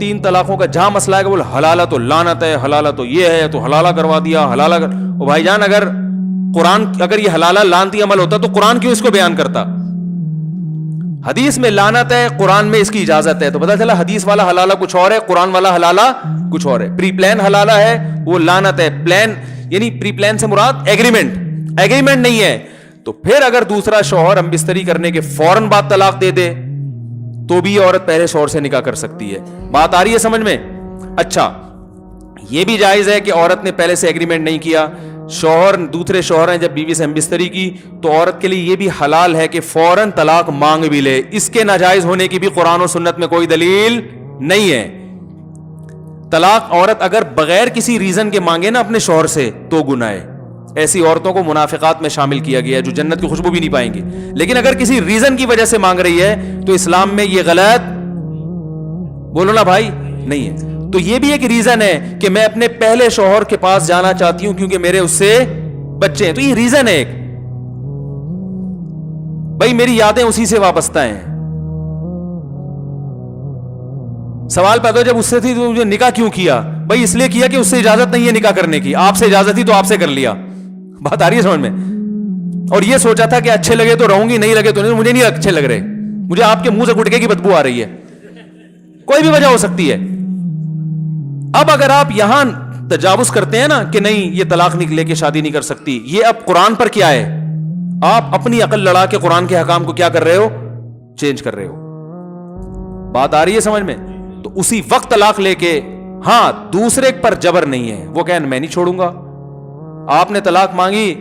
3 طلاقوں کا جہاں مسئلہ ہے کہ وہ حلالہ تو لعنت ہے, حلالہ تو یہ ہے, تو حلالہ کروا دیا, حلالہ کر. او بھائی جان, اگر قرآن, اگر یہ حلالہ لعنتی عمل ہوتا تو قرآن کیوں اس کو بیان کرتا؟ حدیث میں لعنت ہے, قرآن میں اس کی اجازت ہے, تو پتہ چلا حدیث والا حلالہ کچھ اور ہے, قرآن والا حلالہ کچھ اور ہے. پری پلان حلالہ ہے, وہ لعنت ہے. پلان یعنی پری پلان سے مراد ایگریمنٹ, ایگریمنٹ نہیں ہے. تو پھر اگر دوسرا شوہر ہم بستری کرنے کے فوراً بعد طلاق دے دے تو بھی عورت پہلے شوہر سے نکاح کر سکتی ہے. بات آ رہی ہے سمجھ میں؟ اچھا, یہ بھی جائز ہے کہ عورت نے پہلے سے ایگریمنٹ نہیں کیا, شوہر دوسرے شوہر ہیں, جب بیوی سے ہم بستری کی تو عورت کے لیے یہ بھی حلال ہے کہ فوراً طلاق مانگ بھی لے. اس کے ناجائز ہونے کی بھی قرآن و سنت میں کوئی دلیل نہیں ہے. طلاق عورت اگر بغیر کسی ریزن کے مانگے نا اپنے شوہر سے تو گناہ ہے. ایسی عورتوں کو منافقات میں شامل کیا گیا ہے جو جنت کی خوشبو بھی نہیں پائیں گے. لیکن اگر کسی ریزن کی وجہ سے مانگ رہی ہے تو اسلام میں یہ غلط, بولو نا بھائی, نہیں ہے. تو یہ بھی ایک ریزن ہے کہ میں اپنے پہلے شوہر کے پاس جانا چاہتی ہوں کیونکہ میرے اس سے بچے ہیں, تو یہ ریزن ہے ایک. بھائی میری یادیں اسی سے وابستہ ہیں. سوال پیدا جب اس سے تھی تو مجھے نکاح کیوں کیا؟ بھائی اس لیے کیا کہ اس سے اجازت نہیں ہے نکاح کرنے کی, آپ سے اجازت تھی تو آپ سے کر لیا. بات آ رہی ہے سمجھ میں؟ اور یہ سوچا تھا کہ اچھے لگے تو رہوں گی, نہیں لگے تو نہیں. مجھے نہیں اچھے لگ رہے, مجھے آپ کے منہ سے گٹکے کی بدبو آ رہی ہے. کوئی بھی وجہ ہو سکتی ہے. اب اگر آپ یہاں تجاوز کرتے ہیں نا کہ نہیں یہ طلاق لے کے شادی نہیں کر سکتی, یہ اب قرآن پر کیا ہے؟ آپ اپنی عقل لڑا کے قرآن کے حکام کو کیا کر رہے ہو؟ چینج کر رہے ہو. بات آ رہی ہے سمجھ میں؟ تو اسی وقت طلاق لے کے, ہاں دوسرے پر جبر نہیں ہے, وہ کہیں میں نہیں چھوڑوں گا. آپ نے طلاق مانگی,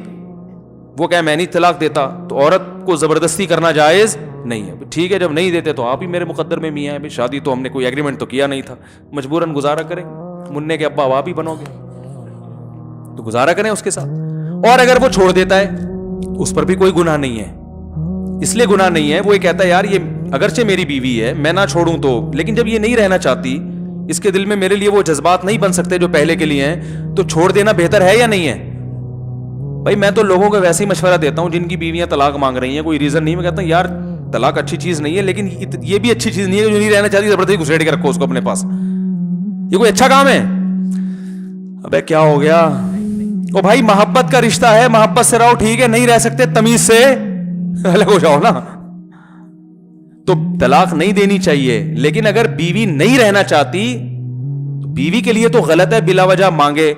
وہ کہیں میں نہیں طلاق دیتا, تو عورت کو زبردستی کرنا جائز نہیں ہے. ٹھیک ہے, جب نہیں دیتے تو آپ ہی میرے مقدر میں میاں ہیں, شادی تو ہم نے کوئی ایگریمنٹ تو کیا نہیں تھا, مجبوراً گزارا کریں. مننے کے ابا آپ ہی بنو گے تو گزارا کریں اس کے ساتھ. اور اگر وہ چھوڑ دیتا ہے اس پر بھی کوئی گناہ نہیں ہے. اس لیے گناہ نہیں ہے, وہ یہ کہتا ہے یار یہ اگرچہ میری بیوی ہے, میں نہ چھوڑوں تو, لیکن جب یہ نہیں رہنا چاہتی, اس کے دل میں میرے لیے وہ جذبات نہیں بن سکتے جو پہلے کے لیے ہیں, تو چھوڑ دینا بہتر ہے یا نہیں ہے؟ بھائی میں تو لوگوں کو ویسے ہی مشورہ دیتا ہوں جن کی بیویاں طلاق مانگ رہی ہیں, کوئی ریزن نہیں. میں کہتا ہوں یار طلاق اچھی چیز نہیں ہے, لیکن یہ بھی اچھی چیز نہیں ہے جو نہیں رہنا چاہتی زبردستی گھسیٹ کے رکھو اس کو اپنے پاس. یہ کوئی اچھا کام ہے؟ ابے کیا ہو گیا؟ او بھائی محبت کا رشتہ ہے, محبت سے رہو, ٹھیک ہے, نہیں رہ سکتے تمیز سے الگ ہو جاؤ نا. تو طلاق نہیں دینی چاہیے, لیکن اگر بیوی نہیں رہنا چاہتی تو بیوی کے لیے تو غلط ہے بلا وجہ مانگے,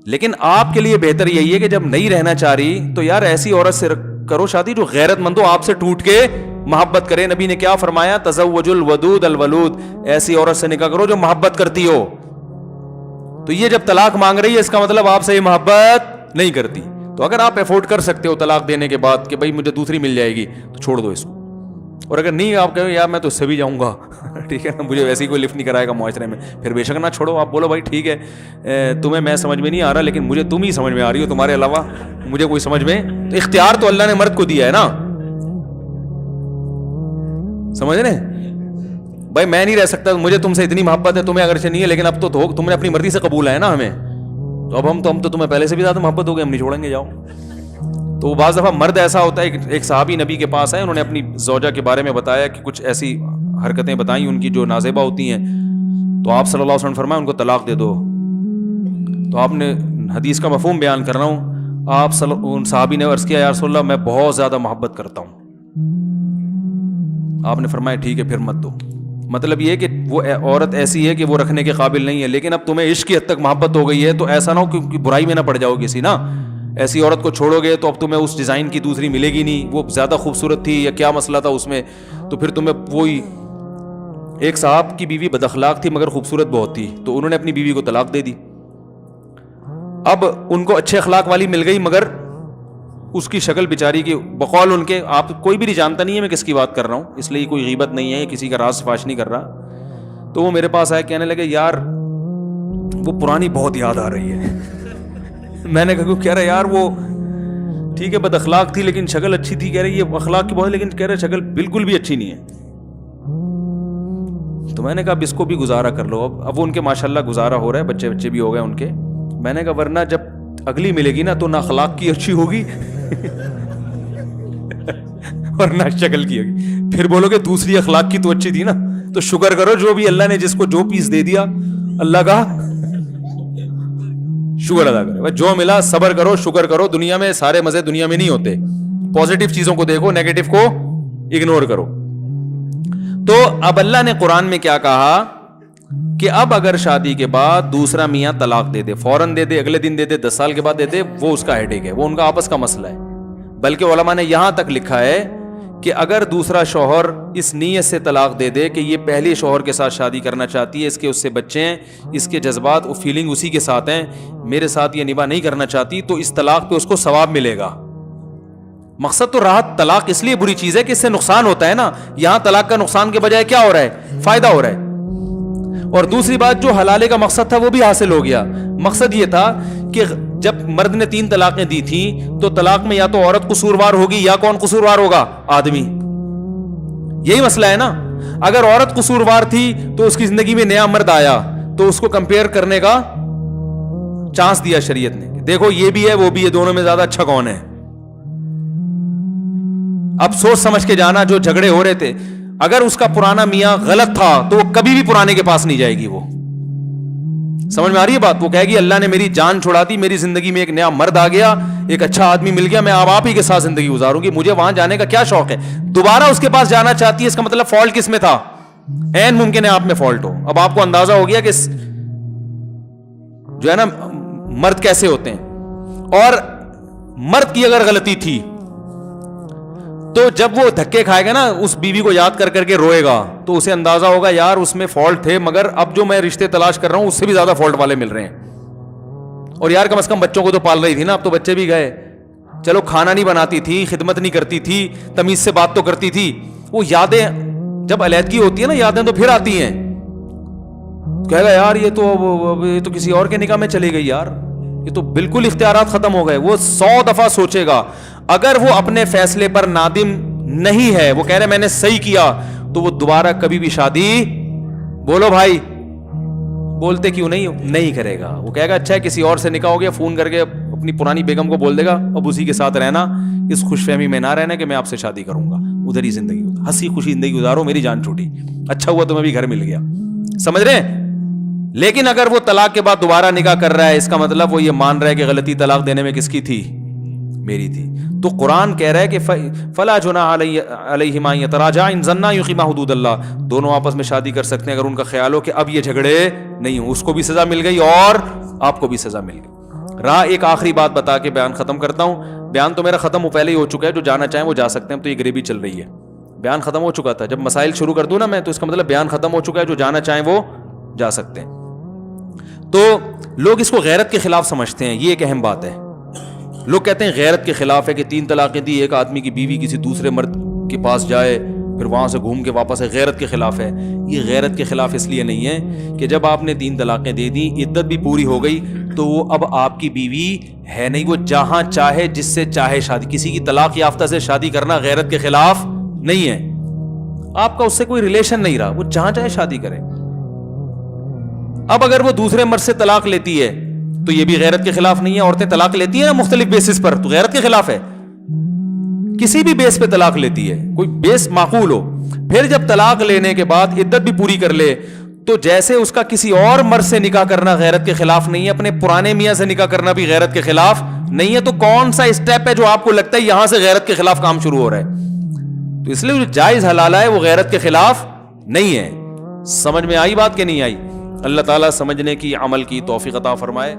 لیکن آپ کے لیے بہتر یہی ہے کہ جب نہیں رہنا چاہ رہی تو یار ایسی عورت سے کرو شادی جو غیرت مند ہو, آپ سے ٹوٹ کے محبت کرے. نبی نے کیا فرمایا؟ تزوج الودود الولود, ایسی عورت سے نکاح کرو جو محبت کرتی ہو. تو یہ جب طلاق مانگ رہی ہے اس کا مطلب آپ سے یہ محبت نہیں کرتی. تو اگر آپ افورڈ کر سکتے ہو طلاق دینے کے بعد کہ بھائی مجھے دوسری مل جائے گی تو چھوڑ دو اس کو. اور اگر نہیں, آپ کہو یار میں تو اس سے بھی جاؤں گا, ٹھیک ہے نا, مجھے ویسے ہی کوئی لفٹ نہیں کرائے گا معاشرے میں, پھر بے شک نہ چھوڑو. آپ بولو بھائی ٹھیک ہے تمہیں میں سمجھ میں نہیں آ رہا, لیکن مجھے تم ہی سمجھ میں آ رہی ہو, تمہارے علاوہ مجھے کوئی سمجھ میں. تو اختیار تو اللہ نے مرد کو دیا ہے نا, سمجھ رہے بھائی. میں نہیں رہ سکتا, مجھے تم سے اتنی محبت ہے, تمہیں اگرچہ نہیں ہے, لیکن اب تو تم نے اپنی مرضی سے قبول ہے نا ہمیں, تو اب ہم تو تمہیں پہلے سے بھی زیادہ محبت ہو گئی, ہم نہیں چھوڑیں گے, جاؤ. تو بعض دفعہ مرد ایسا ہوتا ہے, ایک صحابی نبی کے پاس آئے, انہوں نے اپنی زوجہ کے بارے میں بتایا کہ کچھ ایسی حرکتیں بتائیں ان کی جو نازیبہ ہوتی ہیں, تو آپ صلی اللہ علیہ وسلم فرمایا ان کو طلاق دے دو. تو آپ نے حدیث کا مفہوم بیان کر رہا ہوں, آپ ان صحابی نے عرض کیا یا رسول اللہ میں بہت زیادہ محبت کرتا ہوں. آپ نے فرمایا ٹھیک ہے پھر مت دو. مطلب یہ کہ وہ عورت ایسی ہے کہ وہ رکھنے کے قابل نہیں ہے, لیکن اب تمہیں عشق کی حد تک محبت ہو گئی ہے, تو ایسا نہ ہو کہ برائی میں نہ پڑ جاؤ کسی نا. ایسی عورت کو چھوڑو گے تو اب تمہیں اس ڈیزائن کی دوسری ملے گی نہیں, وہ زیادہ خوبصورت تھی یا کیا مسئلہ تھا اس میں, تو پھر تمہیں وہی. ایک صاحب کی بیوی بد اخلاق تھی مگر خوبصورت بہت تھی, تو انہوں نے اپنی بیوی کو طلاق دے دی. اب ان کو اچھے اخلاق والی مل گئی مگر اس کی شکل بیچاری کی بقول ان کے, آپ کوئی بھی نہیں جانتا نہیں ہے میں کس کی بات کر رہا ہوں, اس لیے کوئی غیبت نہیں ہے, کسی کا راز فاش نہیں کر رہا. تو وہ میرے پاس آئے, کہنے لگے یار وہ پرانی بہت یاد آ رہی ہے. میں نے کہا کہہ رہا یار وہ ٹھیک ہے بد اخلاق تھی لیکن شکل اچھی تھی. کہہ رہے یہ اخلاق کی بہت, لیکن کہہ رہے شکل بالکل بھی اچھی نہیں ہے. تو میں نے کہا اب اس کو بھی گزارا کر لو. اب وہ ان کے ماشاءاللہ گزارا ہو رہا ہے, بچے بھی ہو گئے ان کے. میں نے کہا ورنہ جب اگلی ملے گی نا تو نہ اخلاق کی اچھی ہوگی اور نہ شکل کی ہوگی, پھر بولو گے دوسری اخلاق کی تو اچھی تھی نا, تو شکر کرو جو بھی اللہ نے جس کو جو پیس دے دیا اللہ کا شکر ادا کرو. جو ملا صبر کرو, شکر کرو. دنیا میں سارے مزے دنیا میں نہیں ہوتے. پازیٹیو چیزوں کو دیکھو, نیگیٹو کو اگنور کرو. تو اب اللہ نے قرآن میں کیا کہا کہ اب اگر شادی کے بعد دوسرا میاں طلاق دے دے, فوراً دے دے, اگلے دن دے دے, 10 سال کے بعد دے دے, وہ اس کا ہیڈیک ہے, وہ ان کا آپس کا مسئلہ ہے. بلکہ علماء نے یہاں تک لکھا ہے کہ اگر دوسرا شوہر اس نیت سے طلاق دے دے کہ یہ پہلے شوہر کے ساتھ شادی کرنا چاہتی ہے, اس کے اس سے بچے ہیں, اس کے جذبات و فیلنگ اسی کے ساتھ ہیں, میرے ساتھ یہ نباہ نہیں کرنا چاہتی, تو اس طلاق پہ اس کو ثواب ملے گا. مقصد تو راحت. طلاق اس لیے بری چیز ہے کہ اس سے نقصان ہوتا ہے نا. یہاں طلاق کا نقصان کے بجائے کیا ہو رہا ہے, فائدہ ہو رہا ہے. اور دوسری بات, جو حلالے کا مقصد تھا وہ بھی حاصل ہو گیا. مقصد یہ تھا کہ جب مرد نے 3 طلاقیں دی تھیں تو طلاق میں یا تو عورت قصوروار ہوگی یا کون قصوروار ہوگا, آدمی. یہی مسئلہ ہے نا. اگر عورت قصوروار تھی تو اس کی زندگی میں نیا مرد آیا تو اس کو کمپیئر کرنے کا چانس دیا شریعت نے, دیکھو یہ بھی ہے وہ بھی ہے, دونوں میں زیادہ اچھا کون ہے. اب سوچ سمجھ کے جانا. جو جھگڑے ہو رہے تھے, اگر اس کا پرانا میاں غلط تھا تو وہ کبھی بھی پرانے کے پاس نہیں جائے گی. وہ سمجھ میں آ رہی ہے بات. وہ کہے گی اللہ نے میری جان چھڑا دی, میری زندگی میں ایک نیا مرد آ گیا, ایک اچھا آدمی مل گیا, میں اب آپ ہی کے ساتھ زندگی گزاروں گی, مجھے وہاں جانے کا کیا شوق ہے. دوبارہ اس کے پاس جانا چاہتی ہے, اس کا مطلب فالٹ کس میں تھا, عین ممکن ہے آپ میں فالٹ ہو. اب آپ کو اندازہ ہو گیا کہ جو ہے نا مرد کیسے ہوتے ہیں. اور مرد کی اگر غلطی تھی تو جب وہ دھکے کھائے گا نا, اس بیوی کو یاد کر کر کے روئے گا, تو اسے اندازہ ہوگا یار اس میں فالٹ تھے, مگر اب جو میں رشتے تلاش کر رہا ہوں اس سے بھی زیادہ فالٹ والے مل رہے ہیں. اور یار کم از کم بچوں کو تو پال رہی تھی نا, اب تو بچے بھی گئے. چلو کھانا نہیں بناتی تھی, خدمت نہیں کرتی تھی, تمیز سے بات تو کرتی تھی. وہ یادیں جب علیحدگی ہوتی ہے نا, یادیں تو پھر آتی ہیں. کہے گا یار یہ تو کسی اور کے نکاح میں چلی گئی, یار یہ تو بالکل اختیارات ختم ہو گئے. وہ 100 دفعہ سوچے گا. اگر وہ اپنے فیصلے پر نادم نہیں ہے, وہ کہہ رہے میں نے صحیح کیا, تو وہ دوبارہ کبھی بھی شادی, بولو بھائی, بولتے کیوں نہیں کرے گا. وہ کہے گا اچھا ہے کسی اور سے نکاح ہو گیا, فون کر کے اپنی پرانی بیگم کو بول دے گا اب اسی کے ساتھ رہنا, اس خوش فہمی میں نہ رہنا کہ میں آپ سے شادی کروں گا, ادھر ہی زندگی ہنسی خوشی زندگی گزارو, میری جان چھوٹی, اچھا ہوا تمہیں بھی گھر مل گیا. سمجھ رہے ہیں. لیکن اگر وہ طلاق کے بعد دوبارہ نکاح کر رہا ہے, اس کا مطلب وہ یہ مان رہا ہے کہ غلطی طلاق دینے میں کس کی تھی, میری تھی. تو قرآن کہہ رہا ہے کہ فلا جناح علیہما ان یتراجعا ان ظنا یقیما حدود اللہ, دونوں آپس میں شادی کر سکتے ہیں اگر ان کا خیال ہو کہ اب یہ جھگڑے نہیں ہوں. اس کو بھی سزا مل گئی اور آپ کو بھی سزا مل گئی. رہا ایک آخری بات بتا کے بیان ختم کرتا ہوں. بیان تو میرا ختم پہلے ہی ہو چکا ہے, جو جانا چاہیں وہ جا سکتے ہیں. تو یہ گریبی چل رہی ہے, بیان ختم ہو چکا تھا. جب مسائل شروع کر دوں نا میں, تو اس کا مطلب بیان ختم ہو چکا ہے, جو جانا چاہیں وہ جا سکتے ہیں. تو لوگ اس کو غیرت کے خلاف سمجھتے ہیں, یہ ایک اہم بات ہے. لوگ کہتے ہیں غیرت کے خلاف ہے کہ 3 طلاقیں دی, ایک آدمی کی بیوی کسی دوسرے مرد کے پاس جائے پھر وہاں سے گھوم کے واپس ہے, غیرت کے خلاف ہے. یہ غیرت کے خلاف اس لیے نہیں ہے کہ جب آپ نے 3 طلاقیں دے دی, عدت بھی پوری ہو گئی, تو وہ اب آپ کی بیوی ہے نہیں. وہ جہاں چاہے جس سے چاہے شادی, کسی کی طلاق یافتہ سے شادی کرنا غیرت کے خلاف نہیں ہے. آپ کا اس سے کوئی ریلیشن نہیں رہا, وہ جہاں چاہے شادی کرے. اب اگر وہ دوسرے مرد سے طلاق لیتی ہے تو یہ بھی غیرت کے خلاف نہیں ہے. عورتیں طلاق لیتی ہیں نا مختلف بیسس پر, تو غیرت کے خلاف ہے. کسی بھی بیس پہ طلاق لیتی ہے, کوئی بیس معقول ہو, پھر جب طلاق لینے کے بعد عدت بھی پوری کر لے, تو جیسے اس کا کسی اور مرد سے نکاح کرنا غیرت کے خلاف نہیں ہے, اپنے پرانے میاں سے نکاح کرنا بھی غیرت کے خلاف نہیں ہے. تو کون سا اسٹیپ ہے جو آپ کو لگتا ہے یہاں سے غیرت کے خلاف کام شروع ہو رہا ہے؟ تو اس لیے جو جائز حلال ہے وہ غیرت کے خلاف نہیں ہے. سمجھ میں آئی بات کہ نہیں آئی؟ اللہ تعالیٰ سمجھنے کی عمل کی توفیق عطا فرمائے.